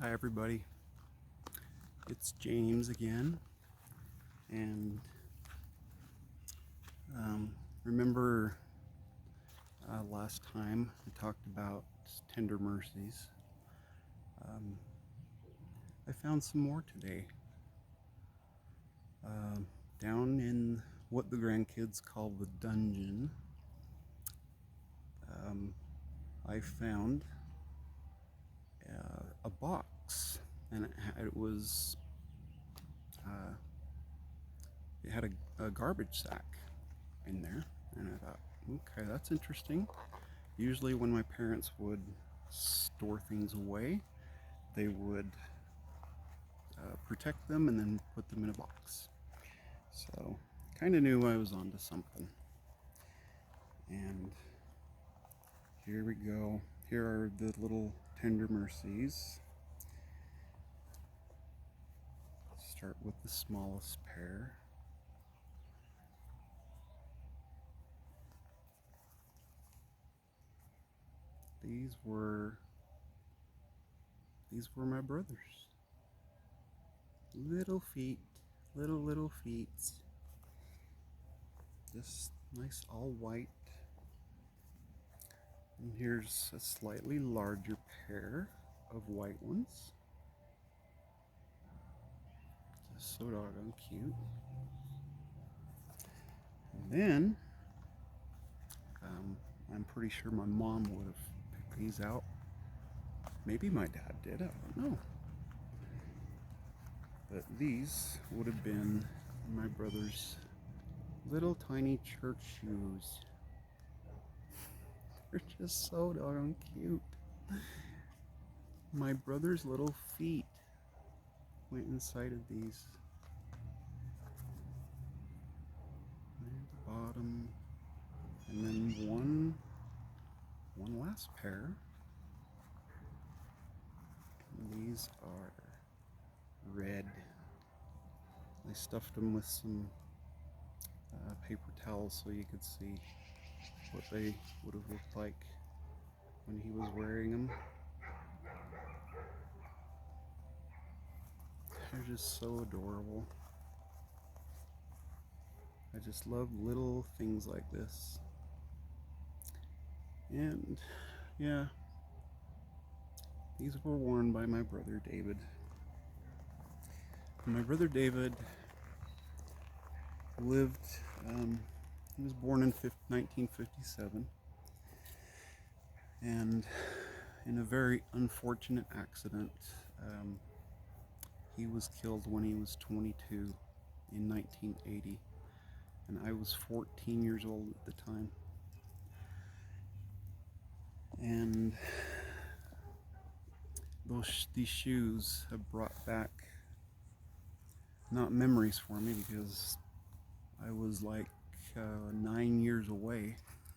Hi everybody, it's James again, and remember last time I talked about tender mercies. I found some more today, down in what the grandkids call the dungeon. I found a box, and it was it had a garbage sack in there, and I thought, okay, that's interesting. Usually when my parents would store things away, they would protect them and then put them in a box. So kind of knew I was onto something. And here we go. Here are the little tender mercies. Start with the smallest pair. These were my brothers. Little feet, little feet. Just nice all white. And here's a slightly larger pair of white ones. Just so doggone cute. And then, I'm pretty sure my mom would have picked these out. Maybe my dad did, I don't know. But these would have been my brother's little tiny church shoes. They're just so doggone cute. My brother's little feet went inside of these. There's the bottom. And then one last pair. And these are red. I stuffed them with some paper towels so you could see what they would have looked like when he was wearing them. They're just so adorable. I just love little things like this. And yeah, these were worn by my brother David. And my brother David lived, he was born in 1957, and in a very unfortunate accident, he was killed when he was 22 in 1980, and I was 14 years old at the time. And these shoes have brought back not memories for me, because I was like 9 years away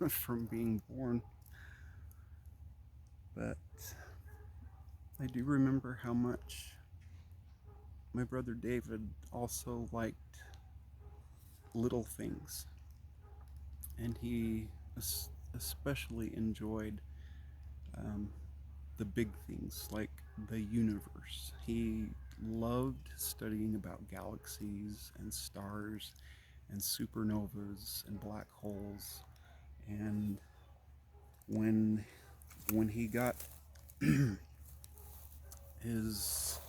from being born, but I do remember how much my brother David also liked little things, and he especially enjoyed the big things like the universe. He loved studying about galaxies and stars and supernovas and black holes. And when he got his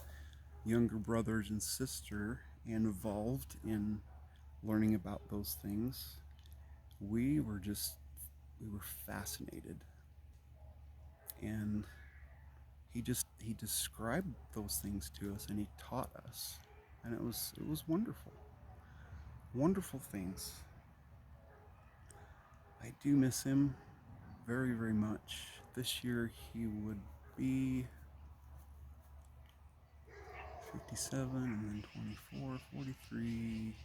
younger brothers and sister involved in learning about those things, we were fascinated. And he described those things to us, and he taught us, and it was wonderful things. I do miss him very much. This year he would be 57, and then 24, 43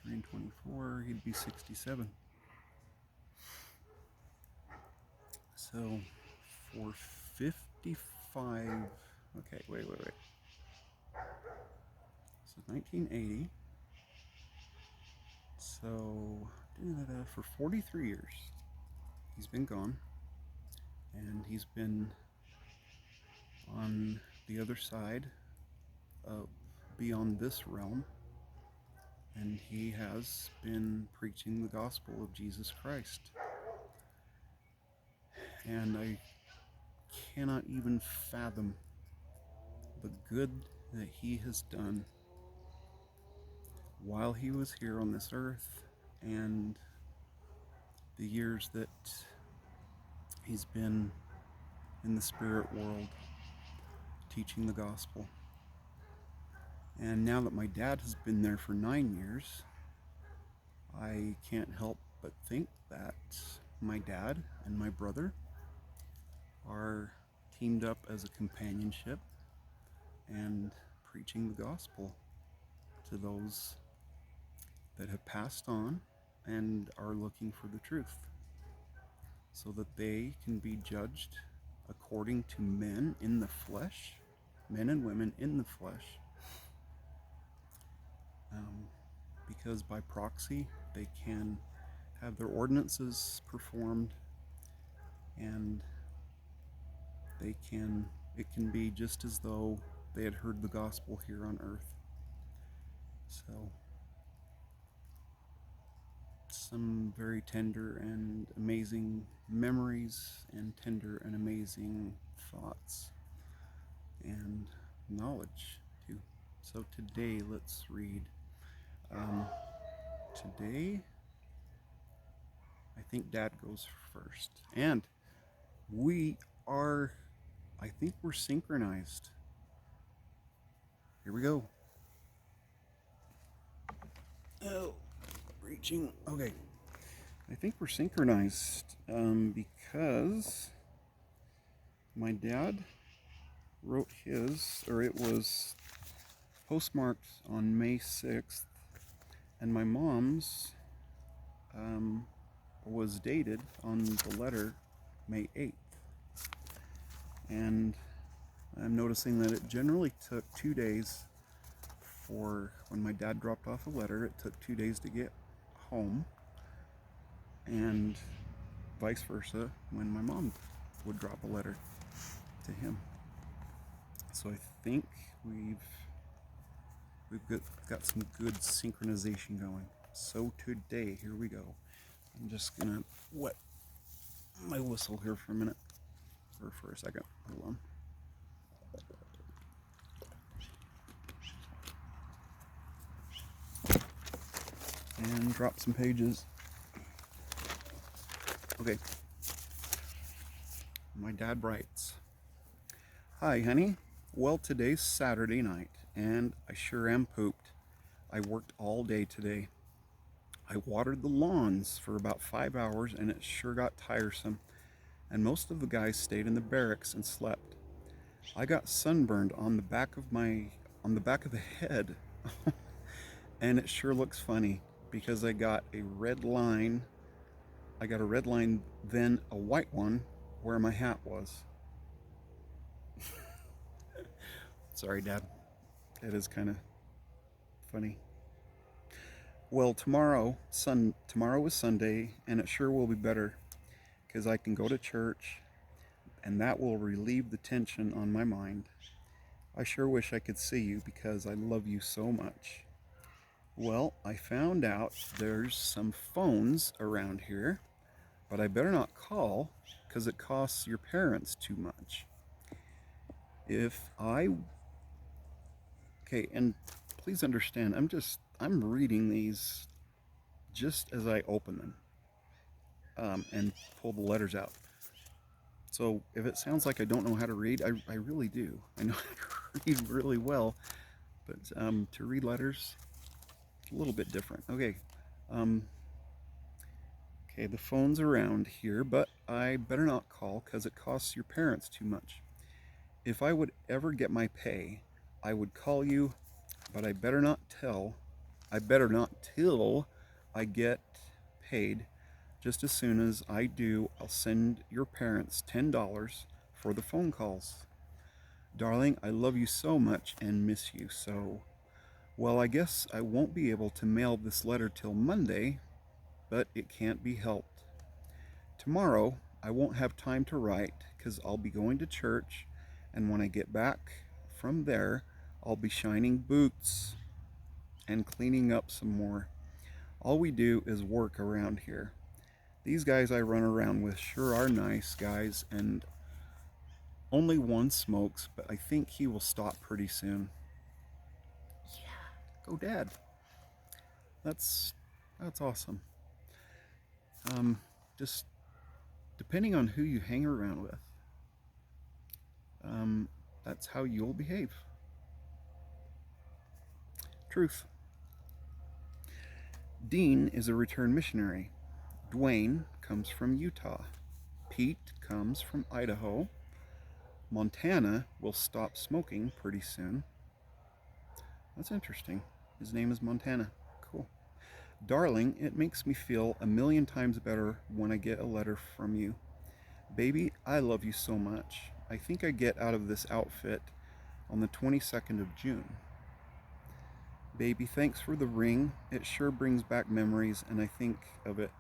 and 24, he'd be 67. So for 55, okay, wait. So 1980. So for 43 years, he's been gone, and he's been on the other side, beyond this realm, and he has been preaching the gospel of Jesus Christ. And I cannot even fathom the good that he has done while he was here on this earth and the years that he's been in the spirit world teaching the gospel. And now that my dad has been there for 9 years, I can't help but think that my dad and my brother are teamed up as a companionship and preaching the gospel to those that have passed on and are looking for the truth, so that they can be judged according to men in the flesh, men and women in the flesh, because by proxy they can have their ordinances performed, and it can be just as though they had heard the gospel here on earth. So some very tender and amazing memories, and tender and amazing thoughts and knowledge too. So today, let's read. Today, I think Dad goes first, and I think we're synchronized. Here we go. Oh, reaching. Okay. I think we're synchronized because my dad wrote his, or it was postmarked on May 6th, and my mom's was dated on the letter May 8th. And I'm noticing that it generally took 2 days for when my dad dropped off a letter, it took 2 days to get home, and vice versa when my mom would drop a letter to him. So I think we've got some good synchronization going. So today, here we go. I'm just gonna wet my whistle here for a minute, or for a second. Hold on. And drop some pages. Okay. My dad writes, "Hi, honey. Well, today's Saturday night, and I sure am pooped. I worked all day today. I watered the lawns for about 5 hours, and it sure got tiresome, and most of the guys stayed in the barracks and slept. I got sunburned on the back of the head, and it sure looks funny because I got a red line, then a white one where my hat was." Sorry, Dad. It is kind of funny. "Well, tomorrow is Sunday, and it sure will be better because I can go to church, and that will relieve the tension on my mind. I sure wish I could see you because I love you so much. Well, I found out there's some phones around here, but I better not call because it costs your parents too much. Okay, and please understand, I'm reading these just as I open them, and pull the letters out. So if it sounds like I don't know how to read, I really do. I know how to read really well, but to read letters, a little bit different. Okay, the phone's around here, but I better not call because it costs your parents too much. If I would ever get my pay, I would call you, but I better not till I get paid. Just as soon as I do, I'll send your parents $10 for the phone calls. Darling, I love you so much and miss you so. Well, I guess I won't be able to mail this letter till Monday, but it can't be helped. Tomorrow, I won't have time to write because I'll be going to church, and when I get back, From there, I'll be shining boots and cleaning up some more. All we do is work around here. These guys I run around with sure are nice guys, and only one smokes, but I think he will stop pretty soon. Yeah, go Dad. That's that's awesome. Just depending on who you hang around with, um, that's how you'll behave. Truth. Dean is a returned missionary. Dwayne comes from Utah. Pete comes from Idaho. Montana will stop smoking pretty soon. That's interesting. His name is Montana. Cool. Darling, it makes me feel a million times better when I get a letter from you. Baby, I love you so much. I think I get out of this outfit on the 22nd of June. Baby, thanks for the ring. It sure brings back memories, and I think of it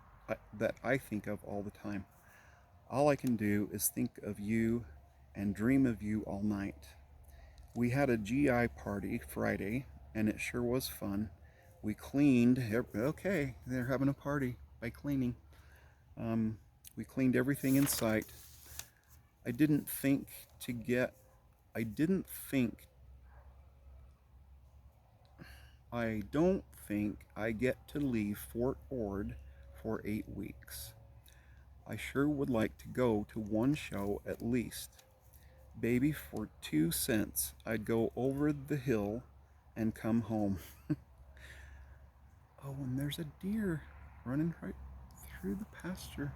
that I think of all the time. All I can do is think of you and dream of you all night. We had a GI party Friday, and it sure was fun. We cleaned. Okay, they're having a party by cleaning. We cleaned everything in sight. I didn't think to get. I didn't think. I don't think I get to leave Fort Ord for 8 weeks. I sure would like to go to one show at least. Baby, for 2 cents, I'd go over the hill and come home. Oh, and there's a deer running right through the pasture.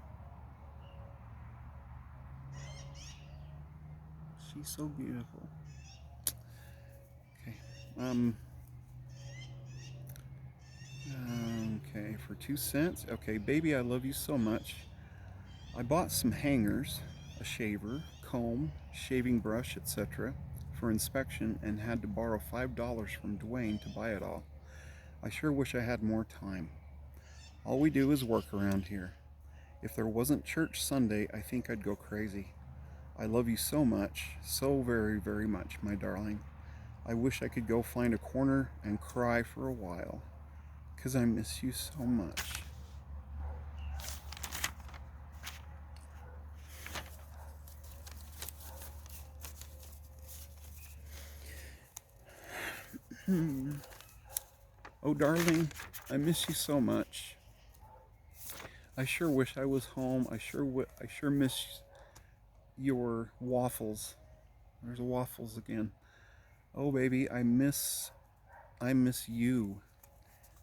She's so beautiful. Okay. Okay, for 2 cents. Okay, baby, I love you so much. I bought some hangers, a shaver, comb, shaving brush, etc. for inspection and had to borrow $5 from Dwayne to buy it all. I sure wish I had more time. All we do is work around here. If there wasn't church Sunday, I think I'd go crazy. I love you so much, so very, very much, my darling. I wish I could go find a corner and cry for a while, 'cause I miss you so much. Oh, darling, I miss you so much. I sure wish I was home. I sure miss your waffles. There's waffles again. Oh, baby, I miss you.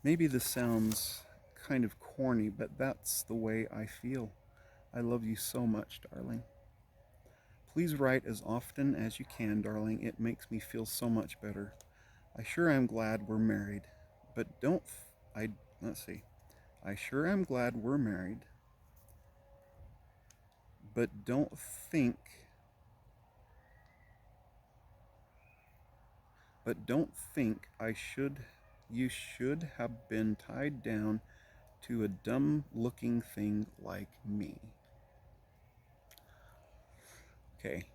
Maybe this sounds kind of corny, but that's the way I feel. I love you so much, darling. Please write as often as you can, darling. It makes me feel so much better. I sure am glad we're married, but don't. I let's see. I sure am glad we're married, but don't think I should. You should have been tied down to a dumb-looking thing like me. Okay,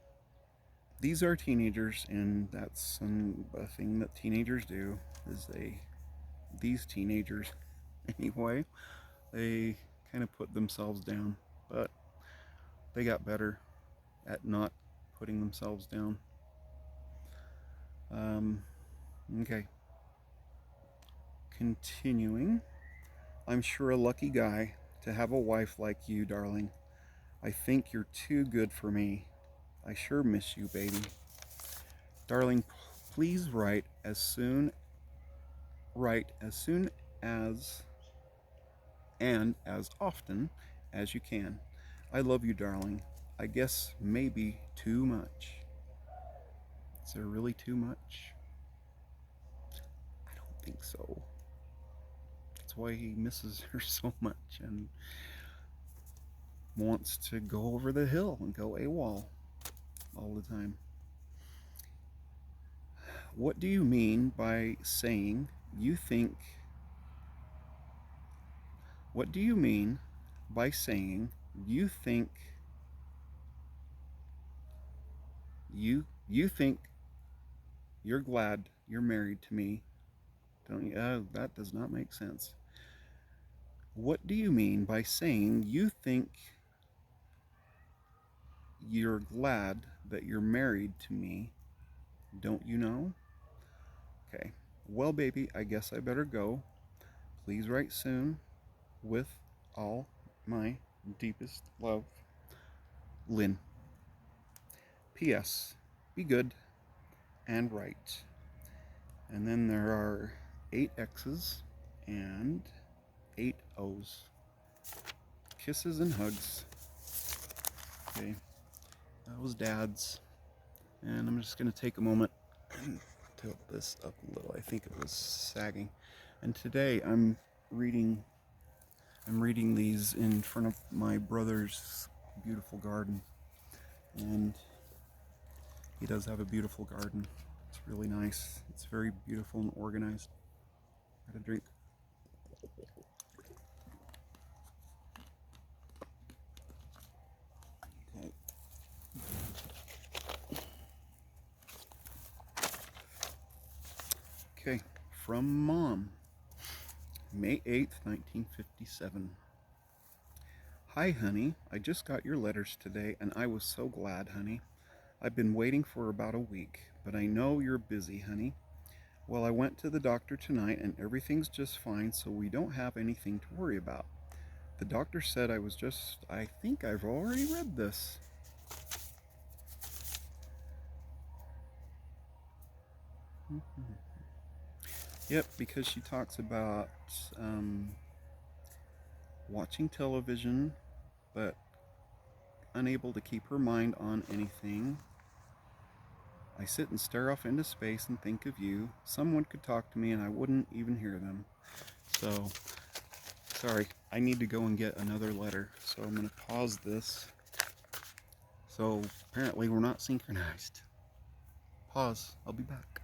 these are teenagers, and that's a thing that teenagers do. Is these teenagers anyway, they kind of put themselves down, but they got better at not putting themselves down. Okay, continuing. I'm sure a lucky guy to have a wife like you, darling. I think you're too good for me. I sure miss you, baby. Darling, please write as soon as and as often as you can. I love you, darling. I guess maybe too much. Is there really too much? I don't think so. That's why he misses her so much and wants to go over the hill and go AWOL all the time. What do you mean by saying you think? What do you mean by saying you think you think You're glad you're married to me, don't you? That does not make sense. What do you mean by saying you think you're glad that you're married to me? Don't you know? Okay. Well, baby, I guess I better go. Please write soon. With all my deepest love, Lynn. P.S. Be good and write. And then there are 8 X's and 8 O's. Kisses and hugs. Okay, that was Dad's. And I'm just going to take a moment and tilt this up a little. I think it was sagging. And today reading I'm reading these in front of my brother's beautiful garden. And he does have a beautiful garden. It's really nice. It's very beautiful and organized. Got a drink. Okay. Okay. From Mom, May 8th, 1957. Hi, honey. I just got your letters today, and I was so glad, honey. I've been waiting for about a week, but I know you're busy, honey. Well, I went to the doctor tonight, and everything's just fine, so we don't have anything to worry about. The doctor said I think I've already read this. Yep, because she talks about watching television, but unable to keep her mind on anything. I sit and stare off into space and think of you. Someone could talk to me and I wouldn't even hear them. So, sorry, I need to go and get another letter. So I'm going to pause this. So apparently we're not synchronized. Pause. I'll be back.